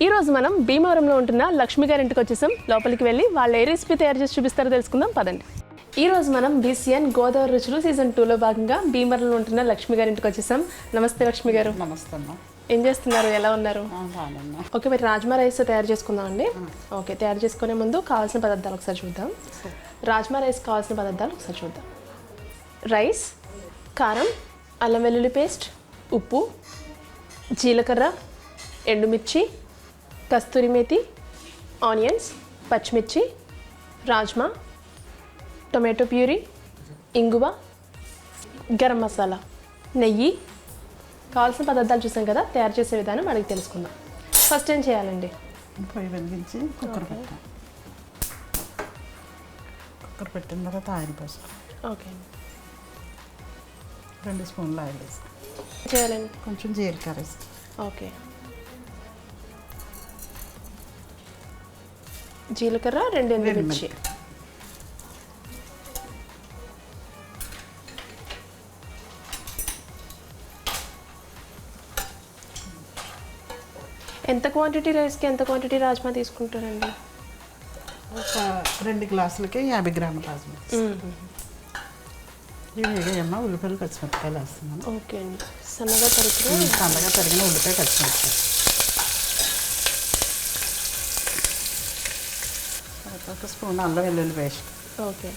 ఈరోజు మనం భీమవరంలో ఉంటున్న లక్ష్మి గారి ఇంటికి వచ్చేసాం. లోపలికి వెళ్ళి వాళ్ళు ఏ రెసిపీ తయారు చేసి చూపిస్తారో తెలుసుకుందాం పదండి. ఈరోజు మనం BCN గోదావరి రుచులు సీజన్ 2లో భాగంగా భీమవరంలో ఉంటున్న లక్ష్మి గారి ఇంటికి వచ్చేసాం. నమస్తే లక్ష్మి గారు. నమస్తే అమ్మా. ఏం చేస్తున్నారు, ఎలా ఉన్నారు? ఓకే, మరి రాజ్మా రైస్ తయారు చేసుకుందాం అండి. ఓకే, తయారు చేసుకునే ముందు కావాల్సిన పదార్థాలు ఒకసారి చూద్దాం. రాజ్మా రైస్ కావాల్సిన పదార్థాలు ఒకసారి చూద్దాం. రైస్, కారం, అల్లం వెల్లుల్లి పేస్ట్, ఉప్పు, జీలకర్ర, ఎండుమిర్చి, కస్తూరి మేతి, ఆనియన్స్, పచ్చిమిర్చి, రాజ్మా, టొమాటో ప్యూరీ, ఇంగువ, గరం మసాలా, నెయ్యి. కావాల్సిన పదార్థాలు చూసాం కదా, తయారు చేసే విధానం మనకి తెలుసుకుందాం. ఫస్ట్ ఏం చేయాలండి? పొయ్యి వెలిగించి కుక్కర్ పెట్టాం. కుక్కర్ పెట్టిన తర్వాత ఆయిల్ పోసుకో. ఓకే, 2 స్పూన్లు ఆయిల్ వేసుకో. చేయాలండి కొంచెం జీలకర్ర వేసుకో. ఓకే, జీలకర్ర, 2 ఎండుమిర్చి. ఎంత క్వాంటిటీ రైస్కి ఎంత క్వాంటిటీ రాజ్మా తీసుకుంటారండి? ఒక 2 గ్లాసులకి 50 గ్రాముల రాజ్మా. ఇవి వేగేయమ్మా. ఉల్లిపాయలు పచ్చిమిరపకాయలు వేస్తున్నాను. ఓకే అండి, సన్నగా తరిగిన ఉల్లిపాయ పచ్చిమిరపకాయలు. ఒక స్పూన్ అల్లం వెల్లుల్లి పేస్ట్. ఓకే,